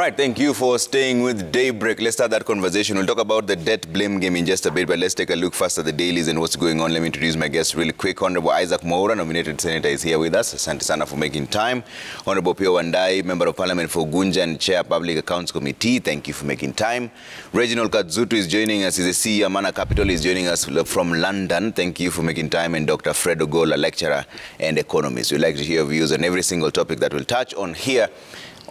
right, thank you for staying with DayBreak. Let's start that conversation. We'll talk about the debt blame game in just a bit, but let's take a look first at the dailies and what's going on. Let me introduce my guest really quick. Honorable Isaac Moura, nominated senator, is here with us. Asante sana for making time. Honorable Pio Wandai, member of parliament for Gunja and chair Public Accounts Committee, thank you for making time. Reginald Katzutu is joining us. He's the CEO Amana Capital, is joining us from London. Thank you for making time. And Dr. Fred Ogola, lecturer and economist. We'd like to hear views on every single topic that we'll touch on here.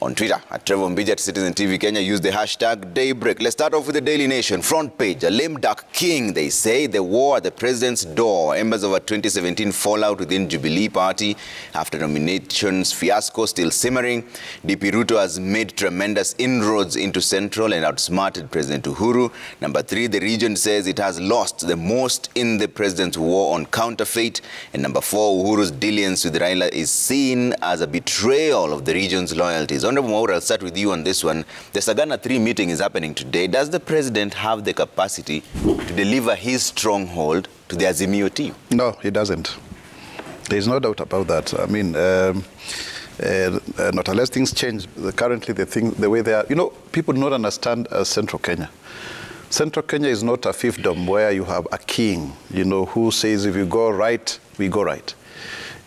On Twitter, at Trevor Mbija, at Citizen TV Kenya, use the hashtag DayBreak. Let's start off with the Daily Nation. Front page, a lame duck king, they say. The war at the president's door. Embers of a 2017 fallout within Jubilee Party. After nominations fiasco still simmering. DP Ruto has made tremendous inroads into Central and outsmarted President Uhuru. Number 3, the region says it has lost the most in the president's war on counterfeit. And number 4, Uhuru's dalliance with Raila is seen as a betrayal of the region's loyalties. Honorable Moura, I'll start with you on this one. The Sagana 3 meeting is happening today. Does the president have the capacity to deliver his stronghold to the Azimio team? No, he doesn't. There's no doubt about that. I mean, not unless things change. Currently, the way they are, people do not understand Central Kenya. Central Kenya is not a fiefdom where you have a king, who says if you go right, we go right.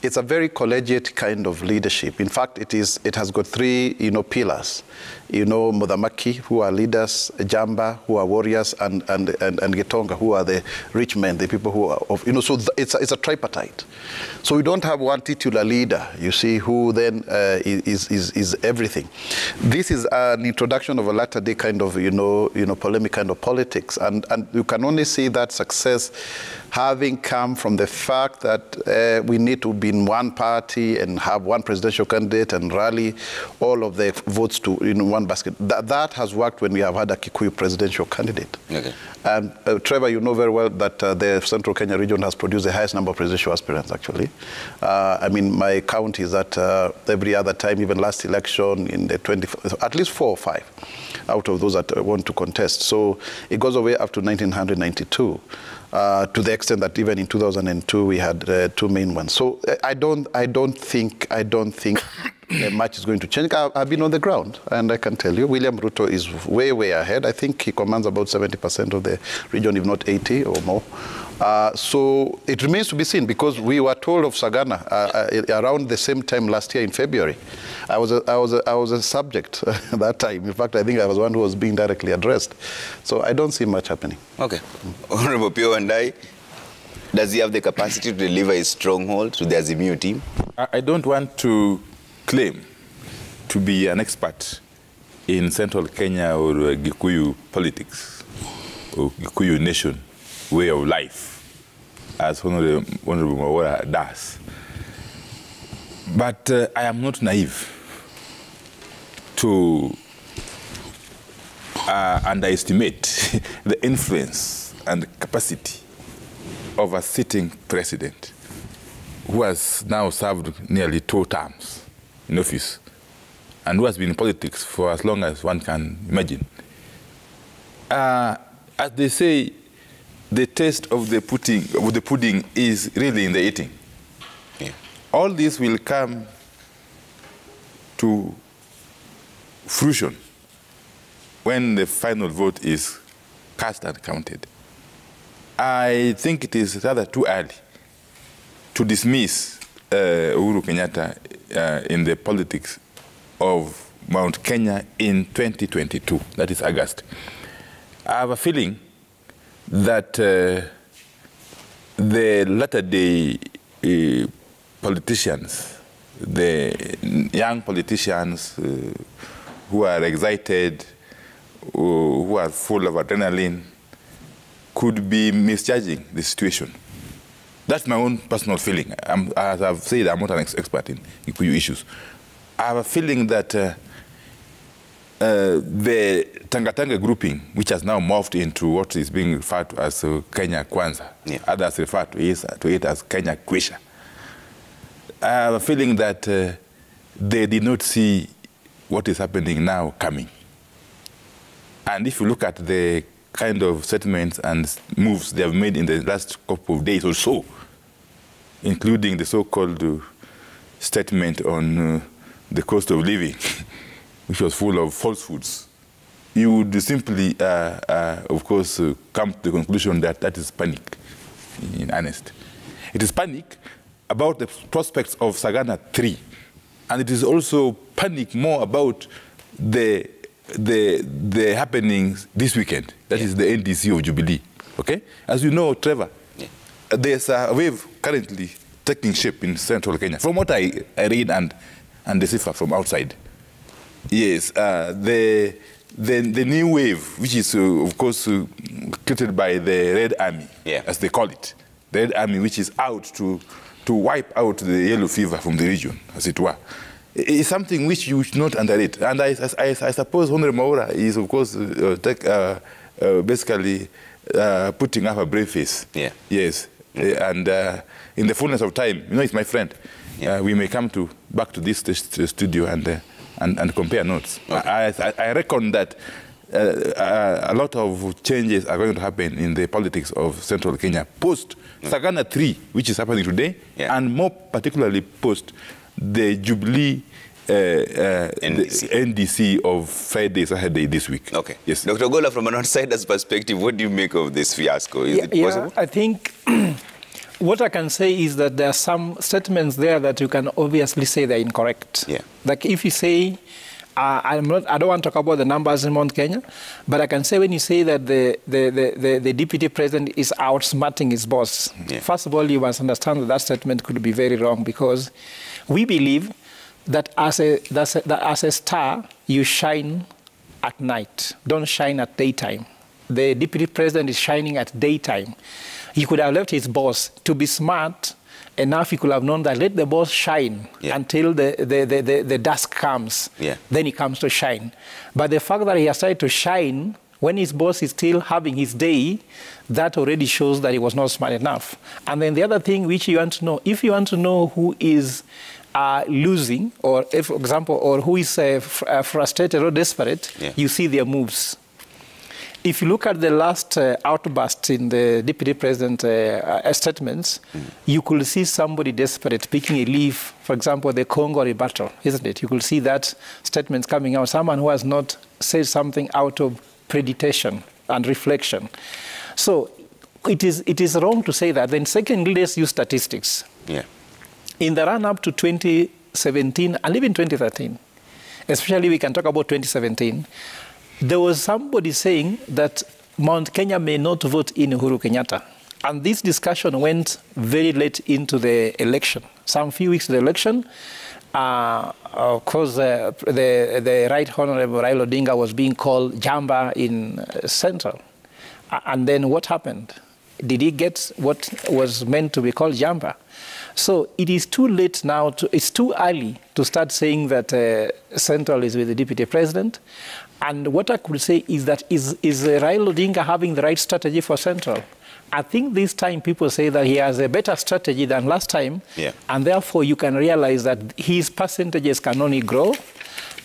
It's a very collegiate kind of leadership. In fact, it has got 3, pillars. Mudhamaki, who are leaders, Jamba, who are warriors, and Getonga, who are the rich men, the people who are so it's a tripartite. So we don't have one titular leader, you see, who then is everything. This is an introduction of a latter day kind of, polemic kind of politics. And you can only see that success having come from the fact that we need to be in one party and have one presidential candidate and rally all of the votes to one basket. That has worked when we have had a Kikuyu presidential candidate. Okay. And Trevor, you know very well that the Central Kenya region has produced the highest number of presidential aspirants, actually. I mean, my count is that every other time, even last election, in the at least 4 or 5 out of those that want to contest. So it goes away up to 1992. To the extent that even in 2002 we had 2 main ones. So I don't think much is going to change. I've been on the ground, and I can tell you, William Ruto is way ahead. I think he commands about 70% of the region, if not 80 or more. So it remains to be seen, because we were told of Sagana around the same time last year in February. I was a subject that time. In fact, I think I was one who was being directly addressed. So I don't see much happening. Okay. Honorable Pio Wandai, does he have the capacity to deliver his stronghold to the Azimio team? I don't want to claim to be an expert in Central Kenya or Gikuyu politics or Gikuyu nation way of life, as Honorable Moura does. But I am not naive to underestimate the influence and capacity of a sitting president who has now served nearly 2 terms in office and who has been in politics for as long as one can imagine. As they say, the taste of the pudding is really in the eating. Yeah. All this will come to fruition when the final vote is cast and counted. I think it is rather too early to dismiss Uhuru Kenyatta in the politics of Mount Kenya in 2022, that is August. I have a feeling that the latter-day politicians, the young politicians who are excited, who are full of adrenaline, could be misjudging the situation. That's my own personal feeling. As I've said, I'm not an expert in Gikuyu issues. I have a feeling that the Tangatanga grouping, which has now morphed into what is being referred to as Kenya Kwanza, yeah. Others refer to it as Kenya Kwisha. I have a feeling that they did not see what is happening now coming. And if you look at the kind of settlements and moves they have made in the last couple of days or so, including the so-called statement on the cost of living, which was full of falsehoods, you would simply, of course, come to the conclusion that that is panic, in earnest. It is panic about the prospects of Sagana 3, and it is also panic more about the happenings this weekend. That is the NDC of Jubilee. Okay, as you know, Trevor, there's a wave currently taking shape in central Kenya. From what I read and decipher from outside, yes, the new wave, which is of course created by the Red Army, as they call it, the Red Army, which is out to wipe out the yellow fever from the region, as it were, is something which you should not underrate. And I suppose Honorable Maura is, of course, basically putting up a brave face. Yeah. Yes. And in the fullness of time, you know, it's my friend. Yeah. We may come back to this studio and compare notes. Okay. I reckon that a lot of changes are going to happen in the politics of central Kenya post Sagana 3, which is happening today, and more particularly post the Jubilee NDC of Friday, Saturday this week. Okay. Yes. Dr. Gola, from an outsider's perspective, what do you make of this fiasco? Is it possible? I think what I can say is that there are some statements there that you can obviously say they're incorrect. Yeah. Like if you say, I don't want to talk about the numbers in Mount Kenya, but I can say when you say that the deputy president is outsmarting his boss, first of all, you must understand that statement could be very wrong, because we believe that as a star, you shine at night. Don't shine at daytime. The deputy president is shining at daytime. He could have left his boss to be smart enough. He could have known that let the boss shine until the dusk comes. Then he comes to shine. But the fact that he has started to shine when his boss is still having his day, that already shows that he was not smart enough. And then the other thing which you want to know, if you want to know who is losing, or if, for example, or who is frustrated or desperate, you see their moves. If you look at the last outburst in the deputy president statements, you could see somebody desperate picking a leaf, for example, the Congo rebuttal, isn't it? You could see that statements coming out, someone who has not said something out of preditation and reflection. So it is wrong to say that. Then secondly, let's use statistics. In the run-up to 2017 and even 2013, especially we can talk about 2017, there was somebody saying that Mount Kenya may not vote in Uhuru Kenyatta. And this discussion went very late into the election. Some few weeks of the election, of course, the Right Honorable Raila Odinga was being called Jamba in Central. And then what happened? Did he get what was meant to be called Jamba? So it is too late now, it's too early to start saying that Central is with the deputy president. And what I could say is that is Raila Odinga having the right strategy for Central? I think this time people say that he has a better strategy than last time, and therefore you can realize that his percentages can only grow.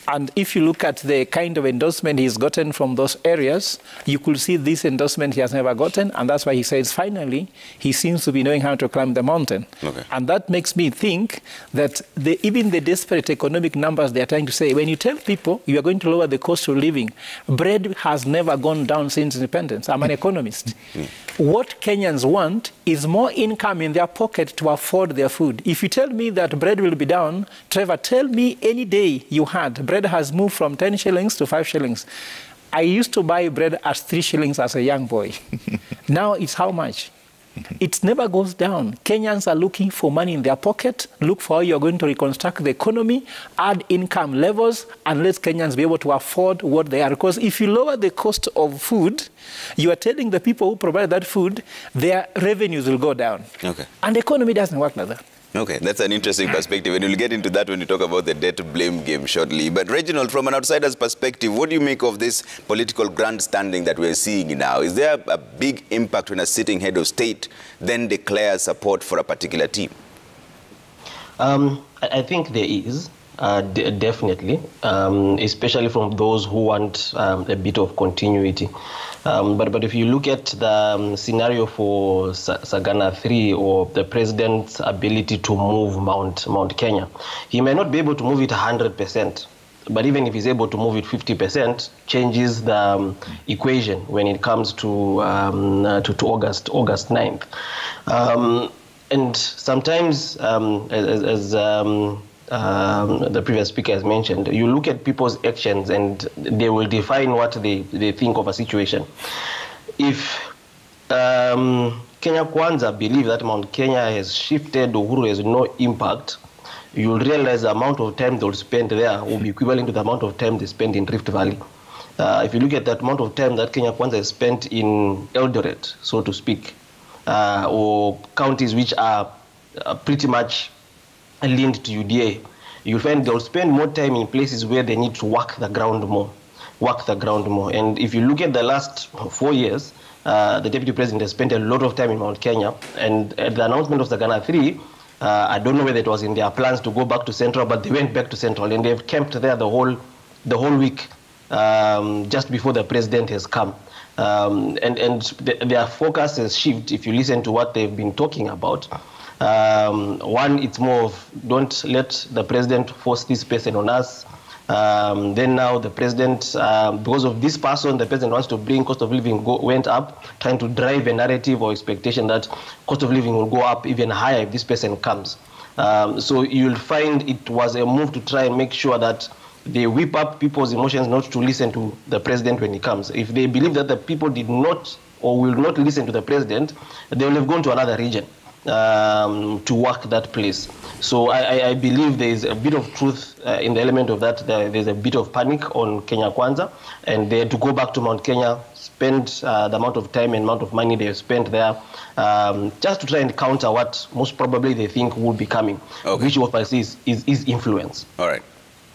And if you look at the kind of endorsement he's gotten from those areas, you could see this endorsement he has never gotten, and that's why he says finally he seems to be knowing how to climb the mountain. And that makes me think that even the desperate economic numbers they're trying to say, when you tell people you are going to lower the cost of living, bread has never gone down since independence. I'm an economist. What Kenyans want is more income in their pocket to afford their food. If you tell me that bread will be down, Trevor, tell me any day you had. Bread has moved from 10 shillings to 5 shillings. I used to buy bread at 3 shillings as a young boy. Now it's how much? It never goes down. Kenyans are looking for money in their pocket, look for how you're going to reconstruct the economy, add income levels, and let Kenyans be able to afford what they are. Because if you lower the cost of food, you are telling the people who provide that food, their revenues will go down. And the economy doesn't work like that. Okay, that's an interesting perspective, and we'll get into that when we talk about the debt blame game shortly. But Reginald, from an outsider's perspective, what do you make of this political grandstanding that we're seeing now? Is there a big impact when a sitting head of state then declares support for a particular team? I think there is, definitely, especially from those who want a bit of continuity. But if you look at the scenario for Sagana 3, or the president's ability to move Mount Kenya, he may not be able to move it 100%. But even if he's able to move it 50%, changes the equation when it comes to August 9th. And sometimes, as the previous speaker has mentioned, you look at people's actions and they will define what they think of a situation. If Kenya Kwanza believe that Mount Kenya has shifted, Uhuru has no impact, you'll realize the amount of time they'll spend there will be equivalent to the amount of time they spend in Rift Valley. If you look at that amount of time that Kenya Kwanza has spent in Eldoret, so to speak, or counties which are pretty much linked to UDA, you'll find they'll spend more time in places where they need to work the ground more. And if you look at the last 4 years, the Deputy President has spent a lot of time in Mount Kenya, and at the announcement of Sagana 3, I don't know whether it was in their plans to go back to Central, but they went back to Central, and they've camped there the whole week, just before the President has come. And their focus has shifted, if you listen to what they've been talking about. One, it's more of, don't let the President force this person on us. Then now the President, because of this person, the President wants to bring cost of living went up, trying to drive a narrative or expectation that cost of living will go up even higher if this person comes. So you'll find it was a move to try and make sure that they whip up people's emotions not to listen to the President when he comes. If they believe that the people did not or will not listen to the President, they will have gone to another region to work that place. So I believe there is a bit of truth in the element of that. There's a bit of panic on Kenya Kwanza, and they had to go back to Mount Kenya, spend the amount of time and amount of money they have spent there, just to try and counter what most probably they think will be coming, which what I see is influence. All right.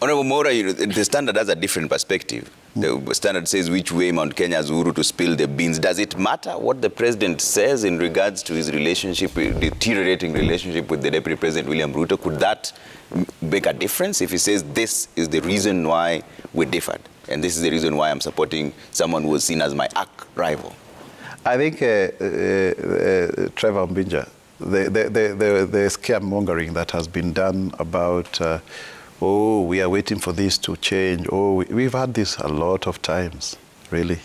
Honorable Mora, the Standard has a different perspective. The Standard says which way Mount Kenya has Uhuru to spill the beans. Does it matter what the President says in regards to his relationship, deteriorating relationship with the Deputy President William Ruto? Could that make a difference if he says this is the reason why we differed, and this is the reason why I'm supporting someone who was seen as my arch rival? I think, Trevor Mbinja, the scaremongering that has been done about oh, we are waiting for this to change. Oh, we've had this a lot of times, really.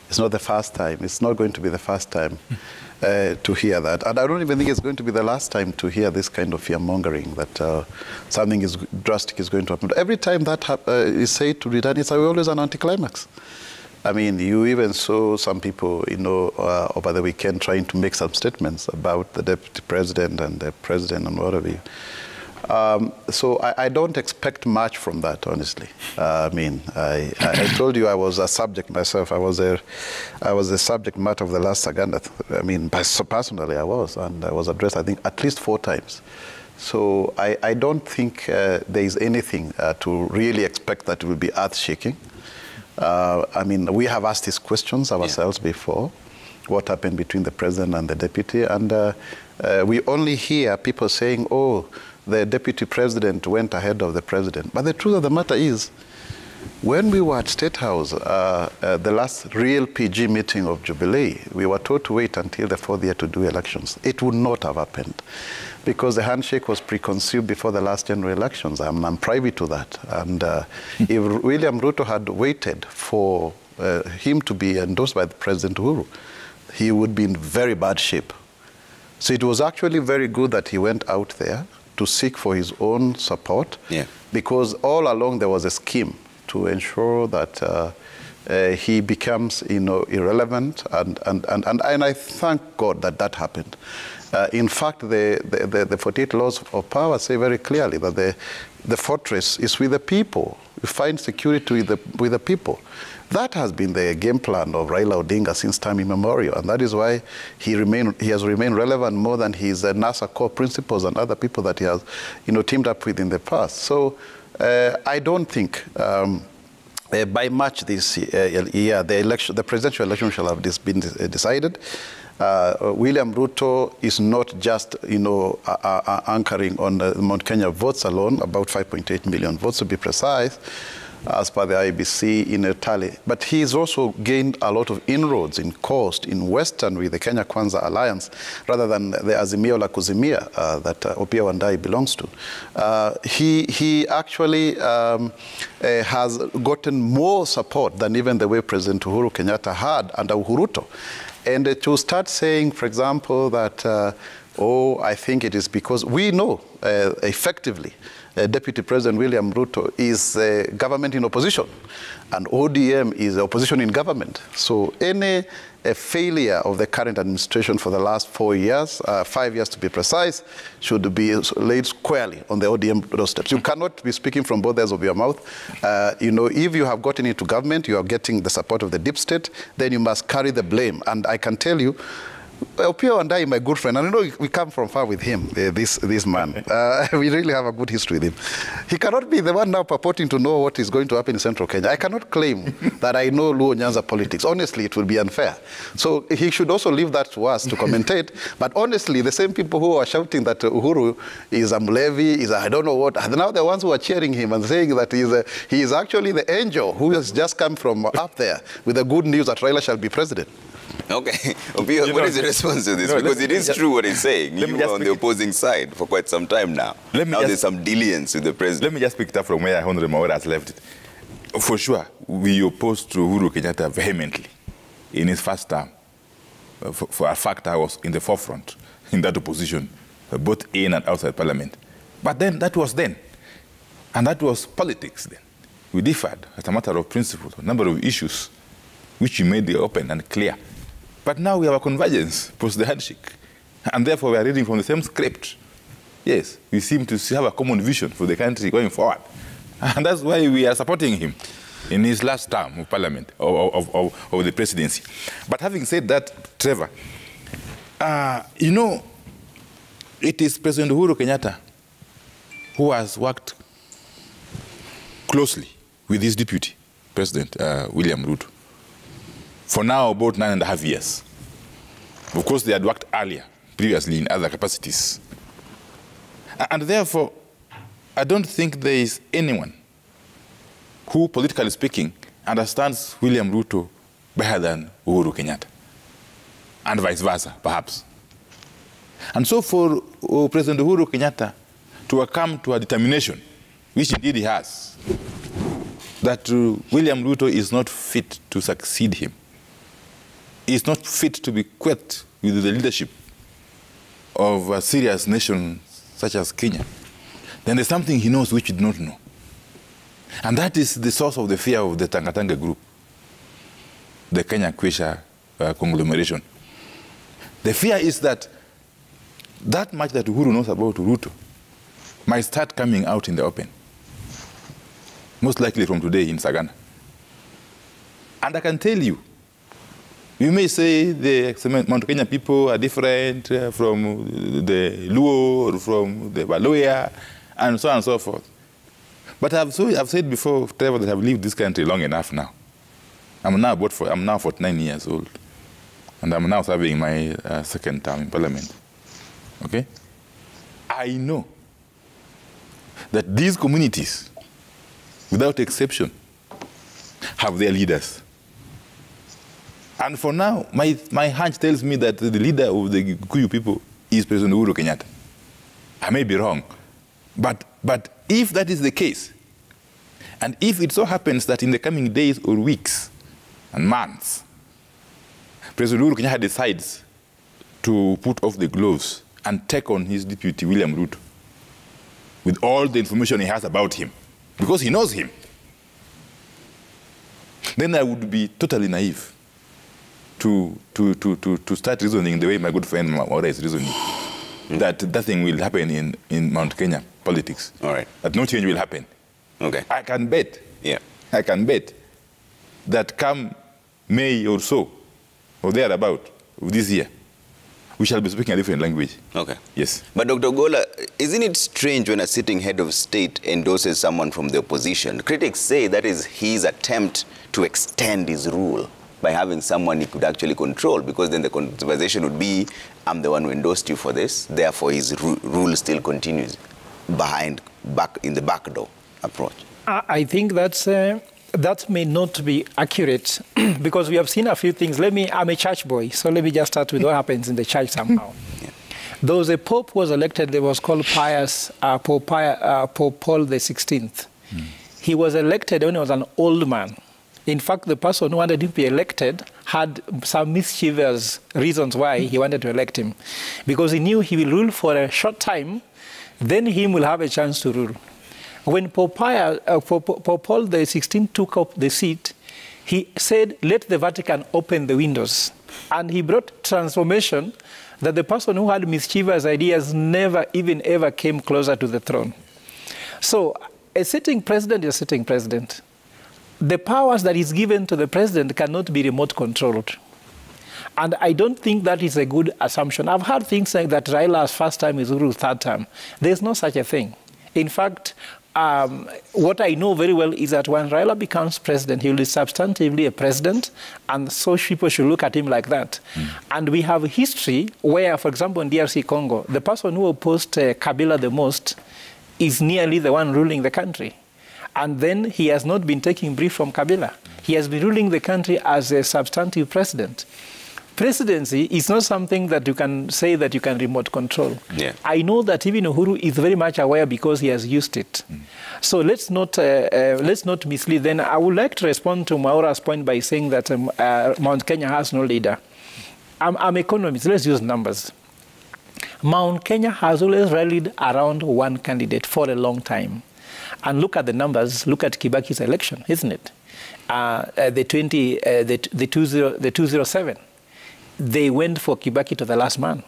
It's not the first time. It's not going to be the first time to hear that. And I don't even think it's going to be the last time to hear this kind of fear-mongering, that something drastic is going to happen. Every time that is said to be done, it's always an anticlimax. I mean, you even saw some people, over the weekend trying to make some statements about the Deputy President and the President and whatever. So I don't expect much from that, honestly. I mean, I told you I was a subject myself. I was the subject matter of the last Sagana. I mean, personally I was, and I was addressed, I think, at least 4 times. So I don't think there is anything to really expect that will be earth-shaking. I mean, we have asked these questions ourselves before. What happened between the President and the Deputy? And we only hear people saying, oh, the Deputy President went ahead of the President. But the truth of the matter is, when we were at State House, the last real PG meeting of Jubilee, we were told to wait until the 4th year to do elections. It would not have happened, because the handshake was preconceived before the last general elections. I'm privy to that. And if William Ruto had waited for him to be endorsed by the President Uhuru, he would be in very bad shape. So it was actually very good that he went out there to seek for his own support, because all along there was a scheme to ensure that he becomes, irrelevant, and I thank God that that happened. In fact, the 48 laws of power say very clearly that the fortress is with the people. You find security with the people. That has been the game plan of Raila Odinga since time immemorial, and that is why he has remained relevant more than his NASA core principles and other people that he has, teamed up with in the past. So I don't think by March this year the presidential election shall have been decided. William Ruto is not just, anchoring on the Mount Kenya votes alone, about 5.8 million votes to be precise. as per the IBC in a tally. But he's also gained a lot of inroads in coast in Western with the Kenya Kwanza Alliance, rather than the Azimio la Kuzimia that Opiah Wandayi belongs to. He actually has gotten more support than even the way President Uhuru Kenyatta had under Uhuruto. And to start saying, for example, that, I think it is because we know effectively Deputy President William Ruto is government in opposition, and ODM is opposition in government. So any failure of the current administration for the last 4 years, 5 years to be precise, should be laid squarely on the ODM doorsteps. You cannot be speaking from both ends of your mouth. If you have gotten into government, you are getting the support of the deep state, then you must carry the blame. And I can tell you, Opiah Wandayi, my good friend, and I know we come from far with him, this man. We really have a good history with him. He cannot be the one now purporting to know what is going to happen in Central Kenya. I cannot claim that I know Luo Nyanza politics. Honestly, it will be unfair. So he should also leave that to us to commentate. But honestly, the same people who are shouting that Uhuru is a Mlevi, is a I don't know what, are now the ones who are cheering him and saying that he is actually the angel who has just come from up there with the good news that Raila shall be president. Okay. Opiah, what is your response to this? Because it is true what he's saying. You were on the opposing side for quite some time now. Now there's some dalliance with the president. Let me just pick it up from where Honorable Maura has left it. For sure, we opposed to Uhuru Kenyatta vehemently in his first term. For a fact, I was in the forefront in that opposition, both in and outside Parliament. But then, that was then. And that was politics then. We differed as a matter of principle, a number of issues which we made open and clear. But now we have a convergence post the handshake. And therefore, we are reading from the same script. Yes, we seem to have a common vision for the country going forward. And that's why we are supporting him in his last term of parliament, of the presidency. But having said that, Trevor, it is President Uhuru Kenyatta who has worked closely with his deputy, President William Ruto, for now about 9.5 years. Of course, they had worked earlier, previously in other capacities. And therefore, I don't think there is anyone who, politically speaking, understands William Ruto better than Uhuru Kenyatta, and vice versa, perhaps. And so for President Uhuru Kenyatta to come to a determination, which indeed he has, that William Ruto is not fit to succeed him, is not fit to be equipped with the leadership of a serious nation such as Kenya, then there's something he knows which he did not know. And that is the source of the fear of the Tangatanga group, the Kenya Kwisha conglomeration. The fear is that that much that Uhuru knows about Ruto might start coming out in the open, most likely from today in Sagana. And I can tell you, you may say the Mount Kenya people are different from the Luo or from the Baloya, and so on and so forth. But I've said before, Trevor, that I've lived this country long enough now. I'm now 49 years old, and I'm now serving my second term in Parliament. Okay? I know that these communities, without exception, have their leaders. And for now, my hunch tells me that the leader of the Kikuyu people is President Uhuru Kenyatta. I may be wrong, but if that is the case, and if it so happens that in the coming days or weeks and months, President Uhuru Kenyatta decides to put off the gloves and take on his deputy, William Ruto, with all the information he has about him, because he knows him, then I would be totally naive to start reasoning the way my good friend Maura is reasoning, that nothing will happen in Mount Kenya politics. All right. That no change will happen. Okay. I can bet. Yeah. I can bet that come May or so, or thereabout, of this year, we shall be speaking a different language. Okay. Yes. But Dr. Gola, isn't it strange when a sitting head of state endorses someone from the opposition? Critics say that is his attempt to extend his rule by having someone he could actually control, because then the conversation would be, I'm the one who endorsed you for this, therefore his rule still continues in the back door approach. I think that may not be accurate because we have seen a few things. I'm a church boy, so let me just start with what happens in the church somehow. Yeah. There was a pope who was elected, that was called Pope Paul the 16th. He was elected when he was an old man. In fact, the person who wanted him to be elected had some mischievous reasons why he wanted to elect him. Because he knew he will rule for a short time, then he will have a chance to rule. When Pope Paul the 16th took up the seat, he said, let the Vatican open the windows. And he brought transformation that the person who had mischievous ideas never even ever came closer to the throne. So a sitting president is a sitting president. The powers that is given to the president cannot be remote controlled. And I don't think that is a good assumption. I've heard things like that Raila's first term is Uhuru's third term. There's no such a thing. In fact, what I know very well is that when Raila becomes president, he will be substantively a president, and so people should look at him like that. And we have history where, for example, in DRC Congo, the person who opposed Kabila the most is nearly the one ruling the country. And then he has not been taking brief from Kabila. He has been ruling the country as a substantive president. Presidency is not something that you can say that you can remote control. Yeah. I know that even Uhuru is very much aware because he has used it. So let's not mislead. Then I would like to respond to Mwaura's point by saying that Mount Kenya has no leader. I'm economist. Let's use numbers. Mount Kenya has always rallied around one candidate for a long time. And look at the numbers. Look at Kibaki's election, isn't it? The 207. They went for Kibaki to the last man.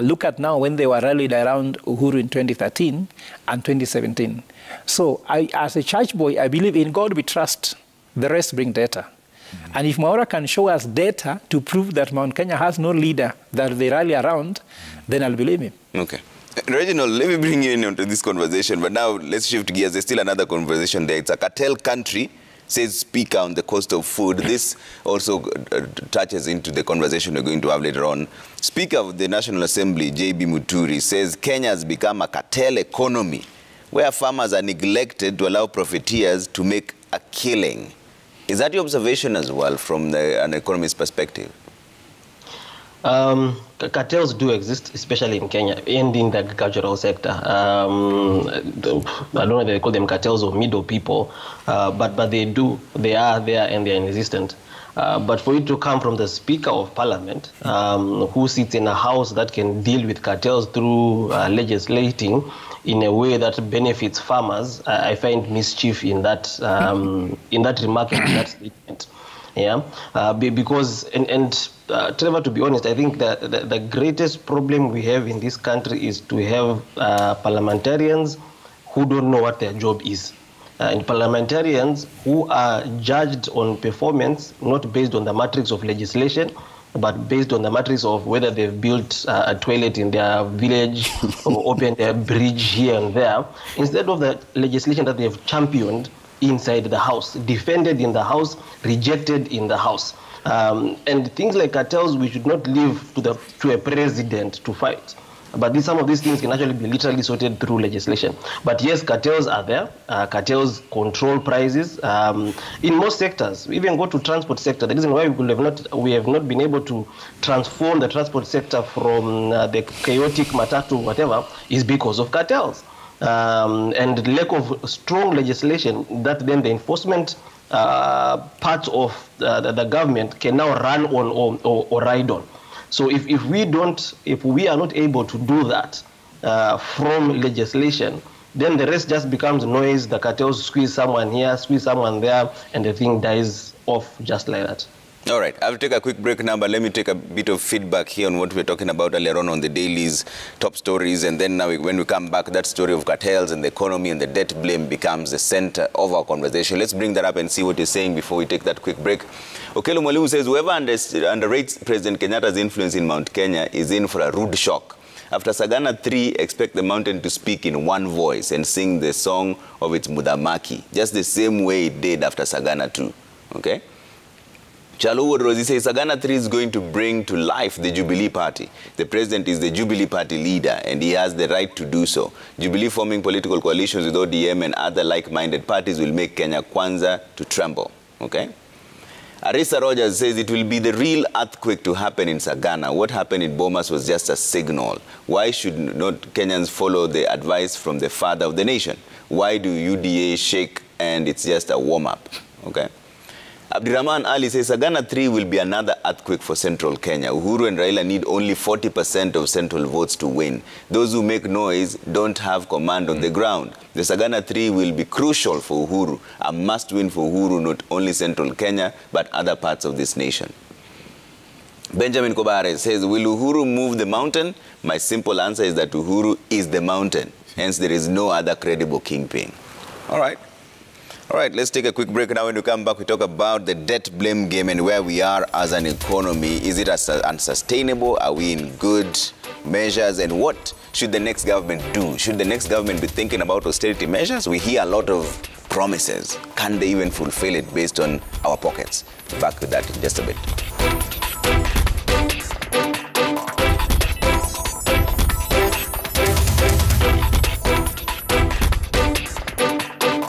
Look at now when they were rallied around Uhuru in 2013 and 2017. So as a church boy, I believe in God we trust. The rest bring data. And if Mwaura can show us data to prove that Mount Kenya has no leader that they rally around, then I'll believe him. Okay. Reginald, let me bring you in onto this conversation, but now let's shift gears. There's still another conversation there. It's a cartel country, says Speaker on the cost of food. This also touches into the conversation we're going to have later on. Speaker of the National Assembly, J.B. Muturi, says Kenya has become a cartel economy where farmers are neglected to allow profiteers to make a killing. Is that your observation as well from an economist perspective? Cartels do exist, especially in Kenya and in the agricultural sector. I don't know if they call them cartels or middle people, but they do. They are there and they're in existence. But for it to come from the Speaker of Parliament, who sits in a house that can deal with cartels through legislating in a way that benefits farmers, I find mischief in that remark and that statement. Yeah, because Trevor, to be honest, I think that the greatest problem we have in this country is to have parliamentarians who don't know what their job is. And parliamentarians who are judged on performance, not based on the matrix of legislation, but based on the matrix of whether they've built a toilet in their village or opened a bridge here and there, instead of the legislation that they've championed inside the House, defended in the House, rejected in the House. And things like cartels, we should not leave to a president to fight. But some of these things can actually be literally sorted through legislation. But yes, cartels are there. Cartels control prices in most sectors. We even go to transport sector. The reason why we have not been able to transform the transport sector from the chaotic matatu, whatever, is because of cartels. And lack of strong legislation that then the enforcement part of the government can now run on or ride on. So if we are not able to do that from legislation, then the rest just becomes noise. The cartels squeeze someone here, squeeze someone there, and the thing dies off just like that. All right, I'll take a quick break now, but let me take a bit of feedback here on what we were talking about earlier on the dailies, top stories, and then now when we come back, that story of cartels and the economy and the debt blame becomes the center of our conversation. Let's bring that up and see what you're saying before we take that quick break. Okelo Mwalimu says, whoever underrates President Kenyatta's influence in Mount Kenya is in for a rude shock. After Sagana 3, expect the mountain to speak in one voice and sing the song of its Mudamaki, just the same way it did after Sagana 2, okay? Chalu Rosie says Sagana 3 is going to bring to life the Jubilee Party. The president is the Jubilee Party leader and he has the right to do so. Jubilee forming political coalitions with ODM and other like-minded parties will make Kenya Kwanza to tremble. Okay? Arisa Rogers says it will be the real earthquake to happen in Sagana. What happened in Bomas was just a signal. Why should not Kenyans follow the advice from the father of the nation? Why do UDA shake and it's just a warm-up? Okay. Abdirahman Ali says Sagana 3 will be another earthquake for central Kenya. Uhuru and Raila need only 40% of central votes to win. Those who make noise don't have command on the ground. The Sagana 3 will be crucial for Uhuru, a must-win for Uhuru, not only central Kenya, but other parts of this nation. Benjamin Kobare says, will Uhuru move the mountain? My simple answer is that Uhuru is the mountain. Hence, there is no other credible kingpin. All right. All right, let's take a quick break. Now when we come back, we talk about the debt blame game and where we are as an economy. Is it unsustainable? Are we in good measures? And what should the next government do? Should the next government be thinking about austerity measures? We hear a lot of promises. Can they even fulfill it based on our pockets? Back with that in just a bit.